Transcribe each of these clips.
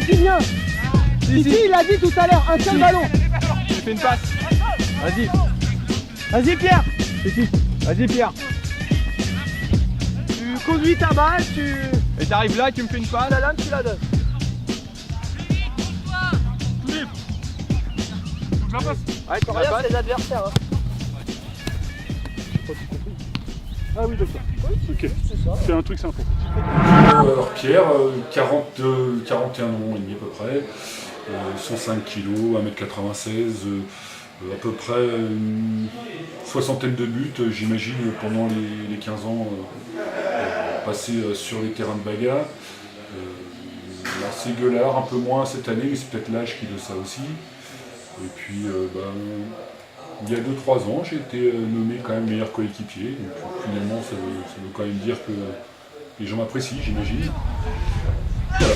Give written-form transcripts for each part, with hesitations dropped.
qui vient. Ici, il a dit tout à l'heure, un seul ballon. J'ai fait une passe. Vas-y. Vas-y Pierre. Vas-y Pierre. Tu conduis ta balle, tu... Et t'arrives là, tu me fais une passe. La lame, tu la donnes. Tout libre. La passe. Ouais, tu regardes les adversaires. Hein. Ah oui, d'accord. Ok, c'est un truc sympa. Alors Pierre, 41 ans et demi à peu près, 105 kg, 1m96, à peu près une soixantaine de buts, j'imagine, pendant les 15 ans passés sur les terrains de bagarre. Assez gueulard, un peu moins cette année, mais c'est peut-être l'âge qui veut ça aussi. Et puis, il y a 2-3 ans, j'ai été nommé quand même meilleur coéquipier. Donc finalement, ça veut quand même dire que les gens m'apprécient, j'imagine. Voilà.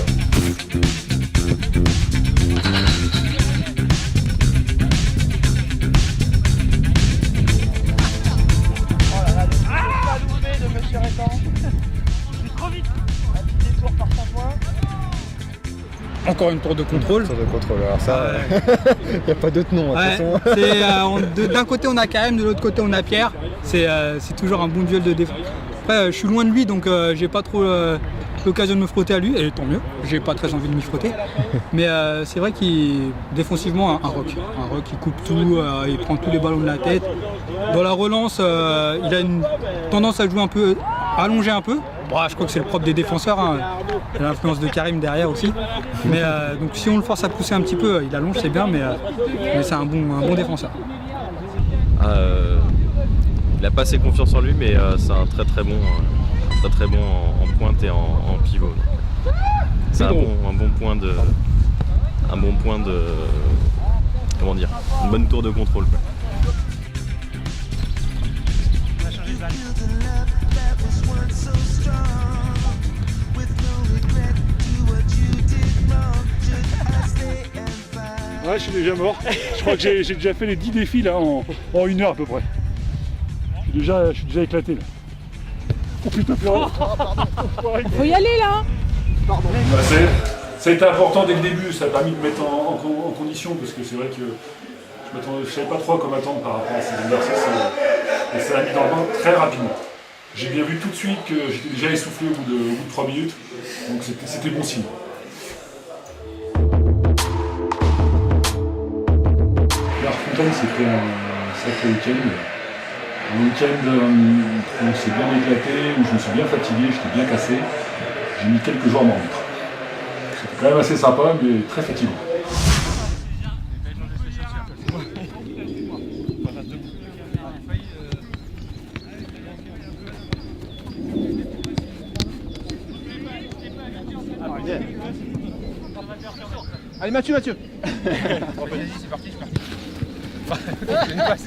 De Monsieur Rétan. C'est trop vite. Un petit détour par 100 points. Encore une tour de contrôle. Tour de contrôle, alors ça, il n'y a pas d'autre nom, Ouais, de toute façon. d'un côté on a Karim, de l'autre côté on a Pierre. C'est toujours un bon duel de défense. Après, je suis loin de lui, donc j'ai pas trop l'occasion de me frotter à lui, et tant mieux, j'ai pas très envie de m'y frotter. Mais c'est vrai qu'il défensivement un rock, il coupe tout, il prend tous les ballons de la tête. Dans la relance, il a une tendance à jouer un peu, à allonger un peu. Bon, je crois que c'est le propre des défenseurs, hein. Il y a l'influence de Karim derrière aussi. Mais donc si on le force à pousser un petit peu, il allonge, c'est bien, mais c'est un bon défenseur. Il n'a pas assez confiance en lui, mais c'est un très très bon en pointe et en pivot. C'est un bon point de comment dire, une bonne tour de contrôle, quoi. Ouais, je suis déjà mort. Je crois que j'ai déjà fait les 10 défis là en 1 heure à peu près. Je suis déjà éclaté là. Oh putain, purée. Faut y aller là. Pardon. Ça a été important dès le début, ça a permis de me mettre en condition, parce que c'est vrai que je ne savais pas trop à quoi m'attendre par rapport à ces exercices, et ça a mis dans le bain très rapidement. J'ai bien vu tout de suite que j'étais déjà essoufflé au bout de 3 minutes, donc c'était bon signe. L'arfontaine, c'était un sacré week-end. Un week-end où on s'est bien éclaté, où je me suis bien fatigué, j'étais bien cassé. J'ai mis quelques jours à m'en remettre. C'était quand même assez sympa, mais très fatigant. Allez Mathieu. Vas-y, c'est parti, une passe.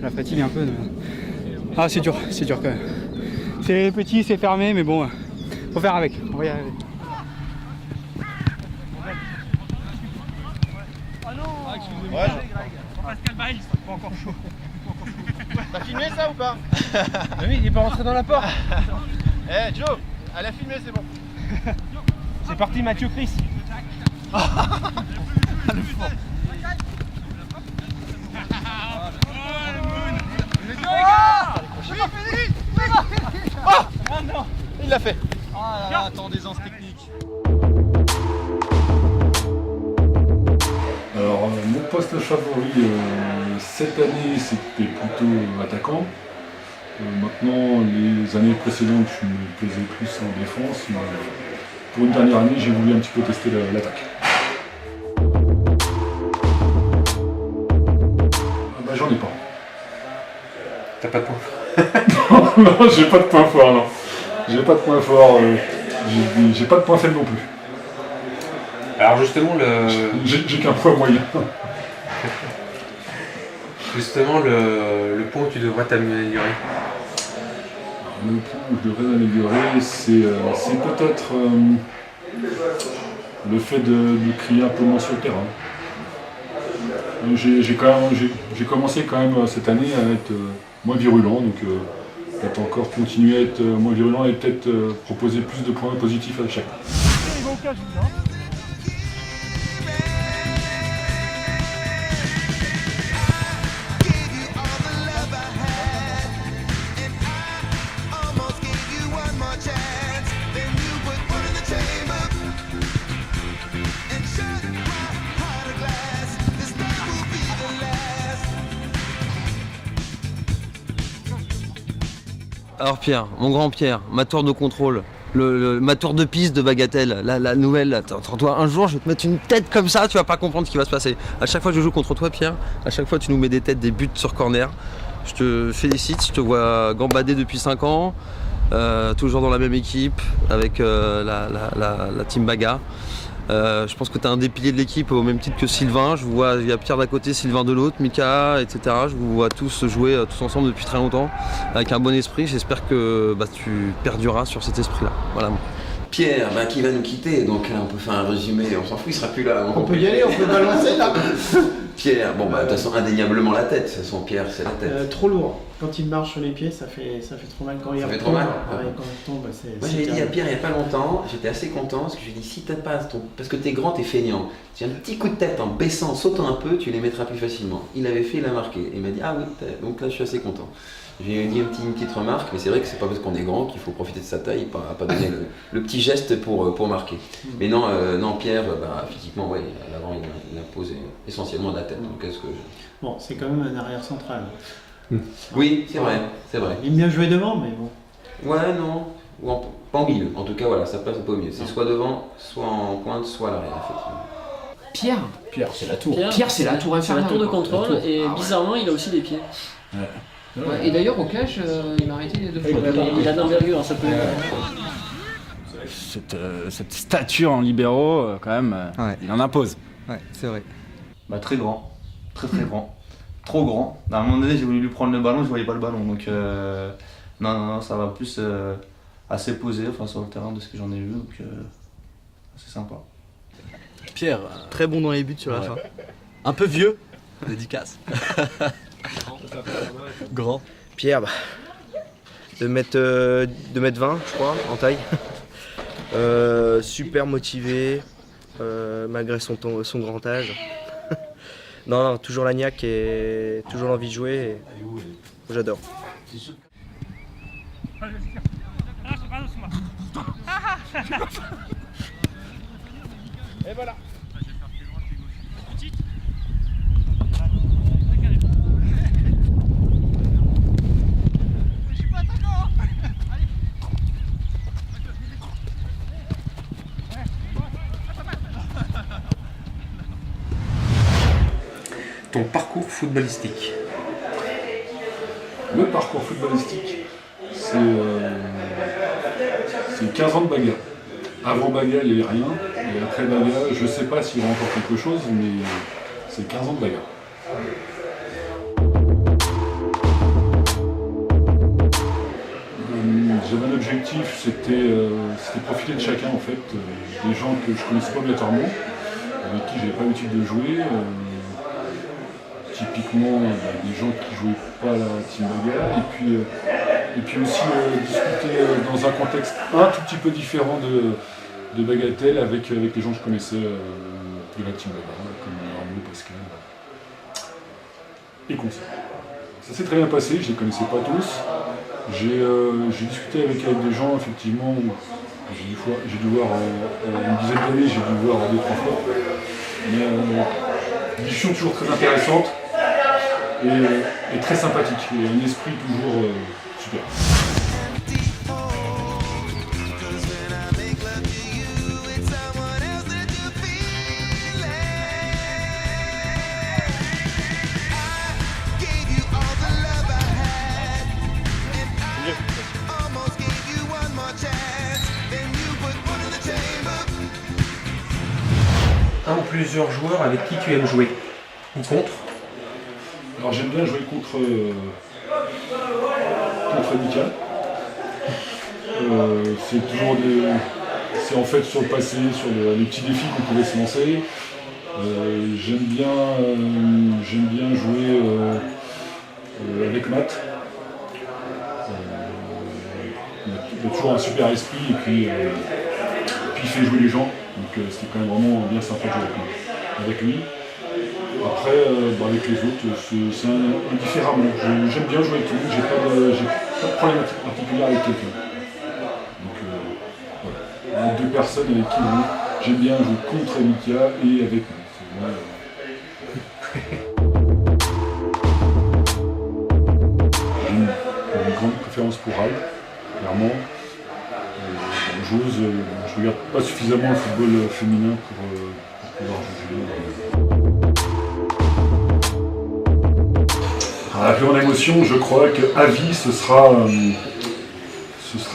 La fatigue un peu. Ah, c'est dur quand même. C'est petit, c'est fermé, mais bon, faut faire avec. On va y arriver. Ouais. Pascal Baïs, pas encore chaud. T'as filmé ça ou pas? Oui, il est pas rentré dans la porte. Eh Joe, elle a filmé, c'est bon. C'est parti Mathieu Chris. Il l'a fait. Ah là là, attends, des anses techniques. Alors, mon poste favori cette année, c'était plutôt attaquant. Maintenant, les années précédentes, je me plaisais plus en défense. Mais pour une dernière année, j'ai voulu un petit peu tester l'attaque. Bah, j'en ai pas. T'as pas de point. Non, j'ai pas de point fort, non. J'ai pas de point fort. J'ai pas de point faible non plus. Alors justement J'ai qu'un point moyen. Justement le point où tu devrais t'améliorer. Le point où je devrais m'améliorer, c'est peut-être le fait de crier un peu moins sur le terrain. J'ai commencé quand même cette année à être moins virulent, donc peut-être encore continuer à être moins virulent et peut-être proposer plus de points positifs à chaque. Il va au cage, lui, hein. Alors Pierre, mon grand Pierre, ma tour de contrôle, ma tour de piste de bagatelle, la nouvelle, attends-toi, un jour je vais te mettre une tête comme ça, tu vas pas comprendre ce qui va se passer. À chaque fois que je joue contre toi Pierre, à chaque fois tu nous mets des têtes, des buts sur corner. Je te félicite, je te vois gambader depuis 5 ans, toujours dans la même équipe, avec la team Baga. Je pense que tu es un des piliers de l'équipe au même titre que Sylvain. Je vous vois, il y a Pierre d'un côté, Sylvain de l'autre, Mika, etc. Je vous vois tous jouer tous ensemble depuis très longtemps, avec un bon esprit. J'espère que tu perdureras sur cet esprit-là. Voilà. Pierre, qui va nous quitter, donc là on peut faire un résumé, on s'en fout, il sera plus là. On peut y aller, on peut balancer là. Pierre, de toute façon indéniablement la tête, de toute façon Pierre c'est la tête. Trop lourd, quand il marche sur les pieds ça fait trop mal quand il retombe. Ça fait trop mal. Quand il tombe, c'est... Moi j'avais dit à Pierre il n'y a pas longtemps, j'étais assez content, parce que je lui ai dit si t'as pas parce que t'es grand, t'es feignant, si un petit coup de tête en baissant, en sautant un peu, tu les mettras plus facilement. Il avait fait, il a marqué, et il m'a dit ah oui, donc là je suis assez content. J'ai dit une petite remarque, mais c'est vrai que c'est pas parce qu'on est grand qu'il faut profiter de sa taille, pas donner le petit geste pour marquer. Mais non, Pierre, physiquement, ouais, à l'avant, il impose essentiellement de la tête. Donc, Bon, c'est quand même un arrière central. Oui, c'est vrai. Il aime bien jouer devant, mais bon. Ouais, non. Ou pas en milieu. En tout cas, voilà, sa place n'est pas au milieu. C'est soit devant, soit en pointe, soit à l'arrière, effectivement. Pierre, c'est la tour. Pierre, c'est la tour infernale. C'est la tour de contrôle, et bizarrement, il a aussi des pieds. Ouais. Ouais, et d'ailleurs, au cage, il m'a arrêté 2 fois. Il a d'envergure, ça peut. Cette stature en libéraux, quand même, il en impose. Ouais, c'est vrai. Très grand, très grand, trop grand. À un moment donné, j'ai voulu lui prendre le ballon, je voyais pas le ballon, donc non, ça va plus assez posé, sur le terrain de ce que j'en ai vu, donc c'est sympa. Pierre, très bon dans les buts sur la fin. Un peu vieux, dédicace. Grand. Pierre, 2m20 je crois en taille. Super motivé, malgré son grand âge. non, toujours la niaque et toujours l'envie de jouer. Et j'adore. Et voilà. Ton parcours footballistique. Le parcours footballistique, c'est 15 ans de Baga. Avant Baga, il n'y avait rien. Et après Baga, je ne sais pas s'il y aura encore quelque chose, mais c'est 15 ans de Baga. J'avais un objectif, c'était profiter de chacun en fait, des gens que je ne connaissais pas obligatoirement, avec qui j'avais pas l'habitude de jouer. Typiquement des gens qui ne jouaient pas à la Team Baga, et puis aussi discuter dans un contexte un tout petit peu différent de Bagatelle avec les gens que je connaissais de la Team Baga, comme Arnaud, Pascal et Conseil. Ça s'est très bien passé, je ne les connaissais pas tous. J'ai discuté avec des gens, effectivement, j'ai dû voir une dizaine d'années, j'ai dû voir 2-3 fois. Mais discussion toujours très intéressante. Et très sympathique, et un esprit toujours super. Un ou plusieurs joueurs avec qui tu aimes jouer ou contre? Alors j'aime bien jouer contre Mika. C'est toujours c'est en fait sur le passé, sur les petits défis qu'on pouvait se lancer. J'aime bien jouer avec Matt. il a toujours un super esprit et puis il fait jouer les gens. Donc c'est quand même vraiment bien sympa de jouer avec lui. Après, avec les autres, c'est indifféremment. J'aime bien jouer avec tout le monde, j'ai pas de problématique particulière avec quelqu'un. Donc voilà. Deux personnes avec qui j'aime bien jouer contre Mika et avec lui. J'ai une grande préférence pour Al, clairement. Joueuse, je regarde pas suffisamment le football féminin pour pouvoir juger. La plus grande émotion, je crois qu'à vie, ce sera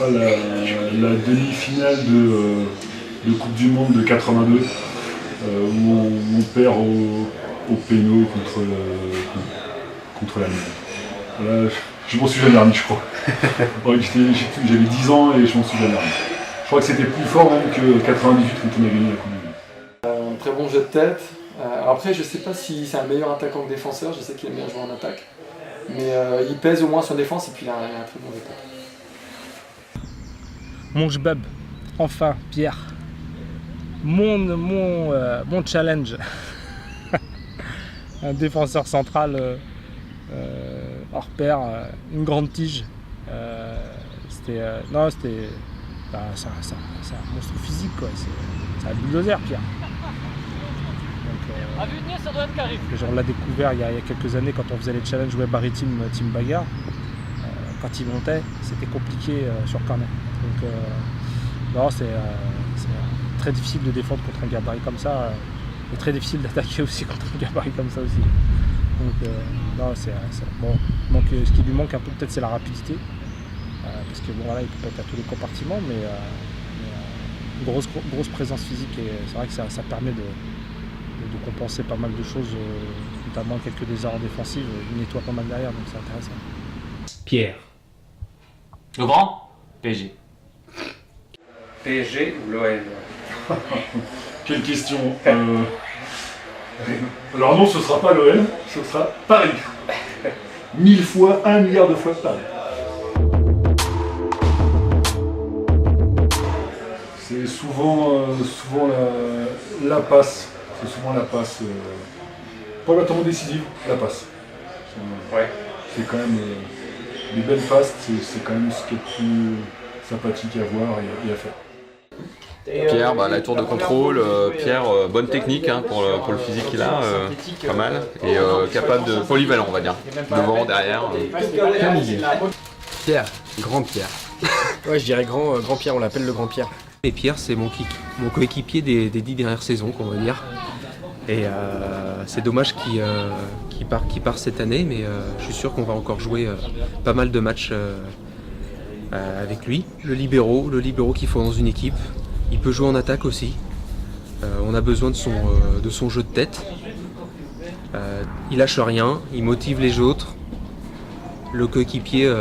la demi-finale de Coupe du Monde de 82, où on perd au péno contre l'Allemagne. Voilà, je m'en suis jamais remis, je crois. J'avais 10 ans et je m'en suis jamais remis. Je crois que c'était plus fort même que 98 quand on a gagné la Coupe du Monde. Un très bon jeu de tête. Après, je sais pas si c'est un meilleur attaquant que défenseur, je sais qu'il est meilleur joueur en attaque. Mais il pèse au moins sur défense et puis il a un très bon jeu de tête. Mon jbab, enfin, Pierre. Mon challenge. Un défenseur central hors pair, une grande tige. C'est un monstre physique, quoi. C'est un bulldozer, Pierre. À vue de nez, ça doit être carré. On l'a découvert il y a quelques années quand on faisait les challenges web maritime Team Bagarre. Quand il montait, c'était compliqué sur corner. Donc non, c'est très difficile de défendre contre un gabarit comme ça. Et très difficile d'attaquer aussi contre un gabarit comme ça aussi. Donc non, bon, ce qui lui manque un peu peut-être c'est la rapidité. Parce que bon voilà, il peut pas être à tous les compartiments, mais une grosse présence physique et c'est vrai que ça permet de compenser pas mal de choses, notamment quelques désordres défensifs. Il nettoie pas mal derrière, donc c'est intéressant. Pierre. Le grand PSG. PSG ou l'OL? Quelle question. Alors non, ce sera pas l'OL, ce sera Paris. 1000 fois, 1 milliard de fois Paris. C'est souvent la passe. C'est souvent la passe. Pas notamment décisive, la passe. Ouais. C'est quand même les belles passes, c'est quand même ce qui est le plus sympathique à voir et à faire. Pierre, la tour de contrôle, Pierre, bonne technique pour le physique qu'il a, pas mal, et capable de polyvalent on va dire, devant, derrière. Pierre, grand Pierre. Ouais, je dirais grand Pierre, on l'appelle le grand Pierre. Et Pierre, c'est mon coéquipier des 10 dernières saisons, qu'on va dire. Et c'est dommage qu'il part cette année, mais je suis sûr qu'on va encore jouer pas mal de matchs avec lui. Le libéraux qu'il faut dans une équipe. Il peut jouer en attaque aussi. On a besoin de son jeu de tête. Il lâche rien, il motive les autres. Le coéquipier,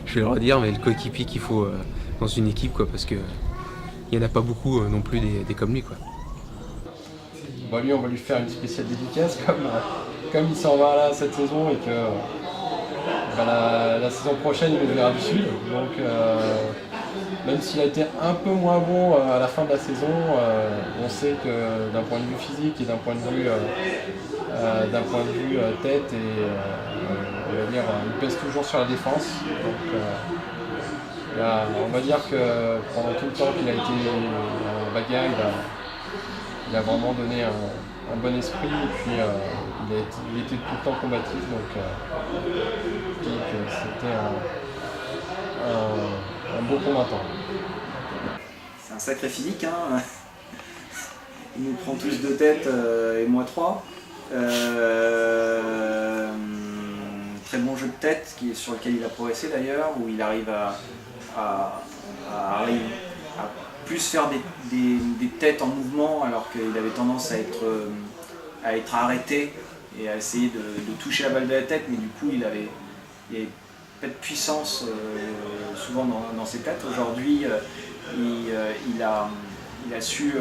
je vais le redire, mais le coéquipier qu'il faut dans une équipe, quoi, parce que il n'y en a pas beaucoup non plus des comme lui, quoi. Bon, lui, on va lui faire une spéciale dédicace, comme il s'en va là cette saison et que la saison prochaine il nous verra du Sud. Donc même s'il a été un peu moins bon à la fin de la saison, on sait que d'un point de vue physique et d'un point de vue tête, on va dire, il pèse toujours sur la défense. Donc, on va dire que pendant tout le temps qu'il a été en bagarre, il a vraiment donné un bon esprit et puis il était tout le temps combatif, donc c'était un beau combattant. C'est un sacré physique, hein. Il nous prend tous deux têtes et moi 3. Très bon jeu de tête sur lequel il a progressé d'ailleurs, où il arrive à plus faire des têtes en mouvement alors qu'il avait tendance à être arrêté et à essayer de toucher la balle de la tête, mais du coup il avait pas de puissance souvent dans ses têtes. Aujourd'hui il a su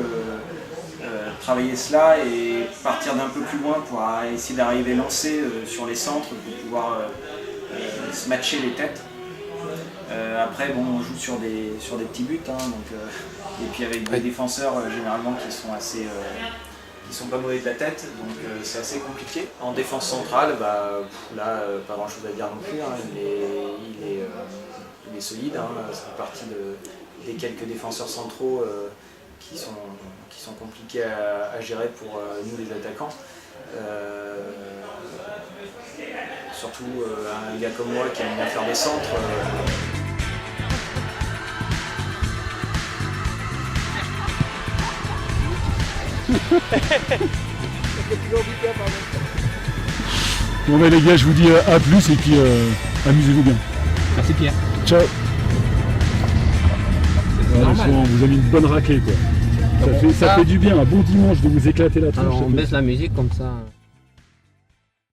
travailler cela et partir d'un peu plus loin pour essayer d'arriver lancé sur les centres pour pouvoir se matcher les têtes. Après, bon, on joue sur des petits buts, hein, et puis avec des défenseurs généralement qui sont assez, qui sont pas mauvais de la tête, donc c'est assez compliqué. En défense centrale, là, pas grand chose à dire non plus, hein, il est solide, hein, ça fait partie des quelques défenseurs centraux qui sont compliqués à gérer pour nous les attaquants. Surtout un gars comme moi qui aime bien faire des centres. Bon bah les gars, je vous dis à plus et puis amusez-vous bien. Merci Pierre. Ciao. On vous a mis une bonne raclée quoi. Ça fait du bien, un bon dimanche de vous éclater la tronche. Alors on baisse la musique comme ça.